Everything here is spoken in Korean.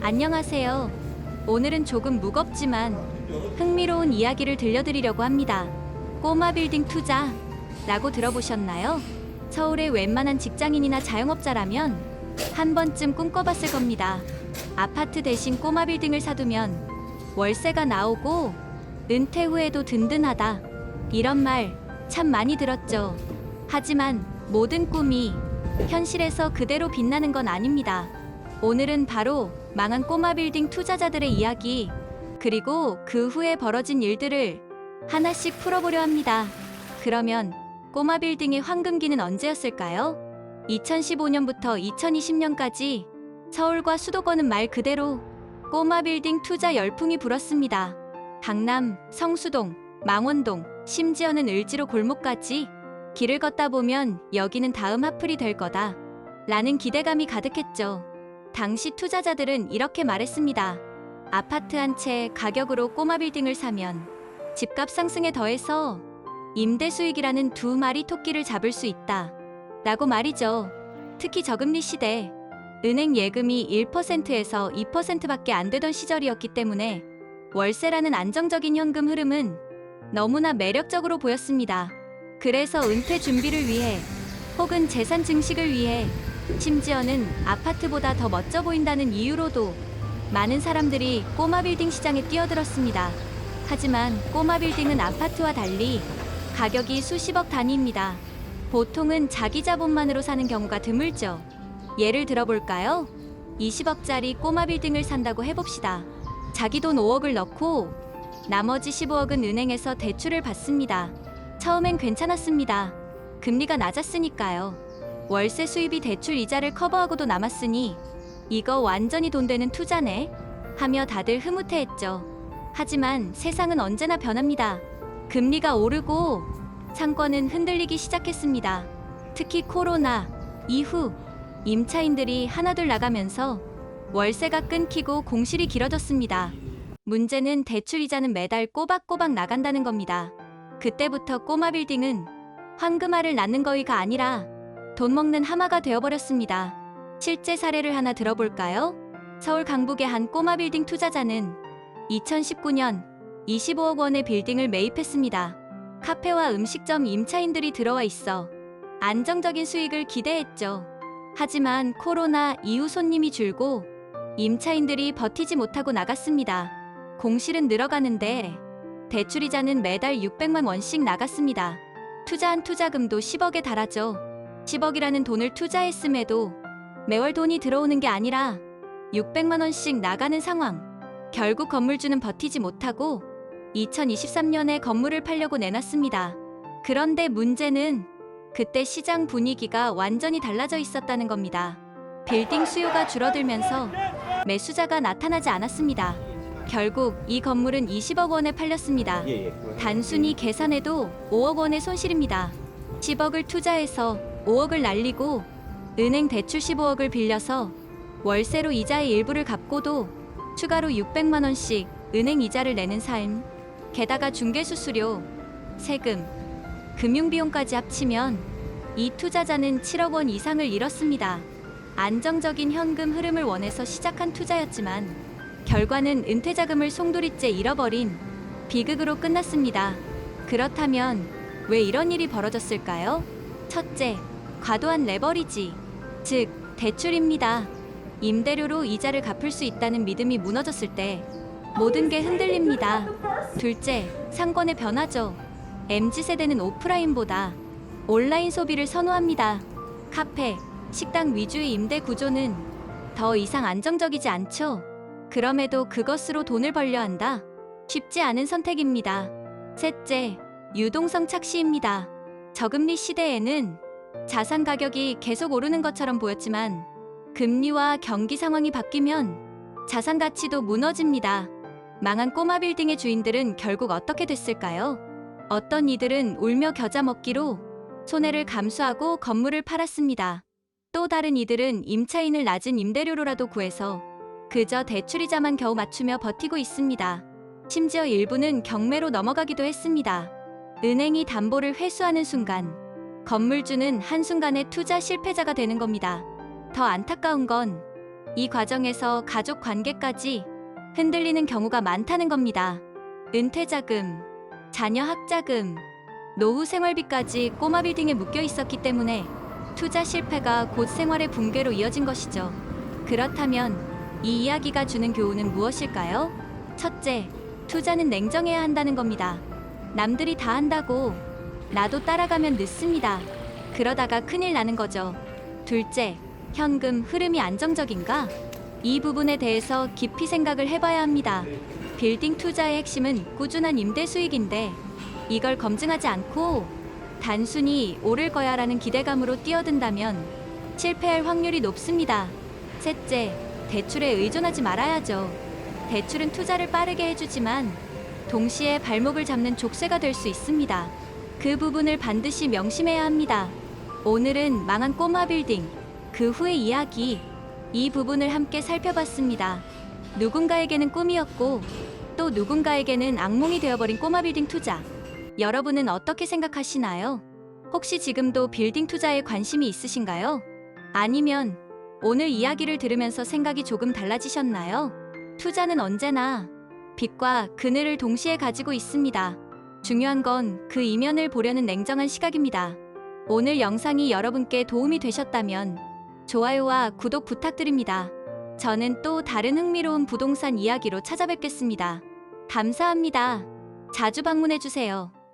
안녕하세요. 오늘은 조금 무겁지만 흥미로운 이야기를 들려드리려고 합니다. 꼬마 빌딩 투자라고 들어보셨나요? 서울의 웬만한 직장인이나 자영업자라면 한 번쯤 꿈꿔봤을 겁니다. 아파트 대신 꼬마 빌딩을 사두면 월세가 나오고 은퇴 후에도 든든하다. 이런 말 참 많이 들었죠. 하지만 모든 꿈이 현실에서 그대로 빛나는 건 아닙니다. 오늘은 바로 망한 꼬마 빌딩 투자자들의 이야기, 그리고 그 후에 벌어진 일들을 하나씩 풀어보려 합니다. 그러면 꼬마 빌딩의 황금기는 언제였을까요? 2015년부터 2020년까지 서울과 수도권은 말 그대로 꼬마 빌딩 투자 열풍이 불었습니다. 강남, 성수동, 망원동, 심지어는 을지로 골목까지 길을 걷다 보면 여기는 다음 핫플이 될 거다 라는 기대감이 가득했죠. 당시 투자자들은 이렇게 말했습니다. 아파트 한 채 가격으로 꼬마 빌딩을 사면 집값 상승에 더해서 임대 수익이라는 두 마리 토끼를 잡을 수 있다 라고 말이죠. 특히 저금리 시대, 은행 예금이 1%에서 2%밖에 안 되던 시절이었기 때문에 월세라는 안정적인 현금 흐름은 너무나 매력적으로 보였습니다. 그래서 은퇴 준비를 위해 혹은 재산 증식을 위해, 심지어는 아파트보다 더 멋져 보인다는 이유로도 많은 사람들이 꼬마 빌딩 시장에 뛰어들었습니다. 하지만 꼬마 빌딩은 아파트와 달리 가격이 수십억 단위입니다. 보통은 자기 자본만으로 사는 경우가 드물죠. 예를 들어볼까요? 20억짜리 꼬마 빌딩을 산다고 해봅시다. 자기 돈 5억을 넣고 나머지 15억은 은행에서 대출을 받습니다. 처음엔 괜찮았습니다. 금리가 낮았으니까요. 월세 수입이 대출 이자를 커버하고도 남았으니 이거 완전히 돈 되는 투자네 하며 다들 흐뭇해했죠. 하지만 세상은 언제나 변합니다. 금리가 오르고 상권은 흔들리기 시작했습니다. 특히 코로나 이후 임차인들이 하나둘 나가면서 월세가 끊기고 공실이 길어졌습니다. 문제는 대출 이자는 매달 꼬박꼬박 나간다는 겁니다. 그때부터 꼬마 빌딩은 황금알을 낳는 거위가 아니라 돈 먹는 하마가 되어버렸습니다. 실제 사례를 하나 들어볼까요? 서울 강북의 한 꼬마 빌딩 투자자는 2019년 25억 원의 빌딩을 매입했습니다. 카페와 음식점 임차인들이 들어와 있어 안정적인 수익을 기대했죠. 하지만 코로나 이후 손님이 줄고 임차인들이 버티지 못하고 나갔습니다. 공실은 늘어가는데 대출이자는 매달 600만 원씩 나갔습니다. 투자한 투자금도 10억에 달하죠. 10억이라는 돈을 투자했음에도 매월 돈이 들어오는 게 아니라 600만 원씩 나가는 상황. 결국 건물주는 버티지 못하고 2023년에 건물을 팔려고 내놨습니다. 그런데 문제는 그때 시장 분위기가 완전히 달라져 있었다는 겁니다. 빌딩 수요가 줄어들면서 매수자가 나타나지 않았습니다. 결국 이 건물은 20억 원에 팔렸습니다. 단순히 계산해도 5억 원의 손실입니다. 10억을 투자해서 5억을 날리고 은행 대출 15억을 빌려서 월세로 이자의 일부를 갚고도 추가로 600만 원씩 은행 이자를 내는 삶. 게다가 중개수수료, 세금, 금융비용까지 합치면 이 투자자는 7억 원 이상을 잃었습니다. 안정적인 현금 흐름을 원해서 시작한 투자였지만 결과는 은퇴자금을 송두리째 잃어버린 비극으로 끝났습니다. 그렇다면 왜 이런 일이 벌어졌을까요? 첫째, 과도한 레버리지, 즉 대출입니다. 임대료로 이자를 갚을 수 있다는 믿음이 무너졌을 때 모든 게 흔들립니다. 둘째, 상권의 변화죠. MZ세대는 오프라인보다 온라인 소비를 선호합니다. 카페, 식당 위주의 임대 구조는 더 이상 안정적이지 않죠. 그럼에도 그것으로 돈을 벌려 한다? 쉽지 않은 선택입니다. 셋째, 유동성 착시입니다. 저금리 시대에는 자산 가격이 계속 오르는 것처럼 보였지만 금리와 경기 상황이 바뀌면 자산 가치도 무너집니다. 망한 꼬마 빌딩의 주인들은 결국 어떻게 됐을까요? 어떤 이들은 울며 겨자 먹기로 손해를 감수하고 건물을 팔았습니다. 또 다른 이들은 임차인을 낮은 임대료로라도 구해서 그저 대출이자만 겨우 맞추며 버티고 있습니다. 심지어 일부는 경매로 넘어가기도 했습니다. 은행이 담보를 회수하는 순간 건물주는 한순간에 투자 실패자가 되는 겁니다. 더 안타까운 건 이 과정에서 가족 관계까지 흔들리는 경우가 많다는 겁니다. 은퇴자금, 자녀 학자금, 노후 생활비까지 꼬마 빌딩에 묶여 있었기 때문에 투자 실패가 곧 생활의 붕괴로 이어진 것이죠. 그렇다면 이 이야기가 주는 교훈은 무엇일까요? 첫째, 투자는 냉정해야 한다는 겁니다. 남들이 다 한다고 나도 따라가면 늦습니다. 그러다가 큰일 나는 거죠. 둘째, 현금 흐름이 안정적인가? 이 부분에 대해서 깊이 생각을 해봐야 합니다. 빌딩 투자의 핵심은 꾸준한 임대 수익인데 이걸 검증하지 않고 단순히 오를 거야라는 기대감으로 뛰어든다면 실패할 확률이 높습니다. 셋째, 대출에 의존하지 말아야죠. 대출은 투자를 빠르게 해주지만 동시에 발목을 잡는 족쇄가 될 수 있습니다. 그 부분을 반드시 명심해야 합니다. 오늘은 망한 꼬마 빌딩, 그 후의 이야기, 이 부분을 함께 살펴봤습니다. 누군가에게는 꿈이었고 또 누군가에게는 악몽이 되어버린 꼬마 빌딩 투자. 여러분은 어떻게 생각하시나요? 혹시 지금도 빌딩 투자에 관심이 있으신가요? 아니면 오늘 이야기를 들으면서 생각이 조금 달라지셨나요? 투자는 언제나 빛과 그늘을 동시에 가지고 있습니다. 중요한 건 그 이면을 보려는 냉정한 시각입니다. 오늘 영상이 여러분께 도움이 되셨다면 좋아요와 구독 부탁드립니다. 저는 또 다른 흥미로운 부동산 이야기로 찾아뵙겠습니다. 감사합니다. 자주 방문해주세요.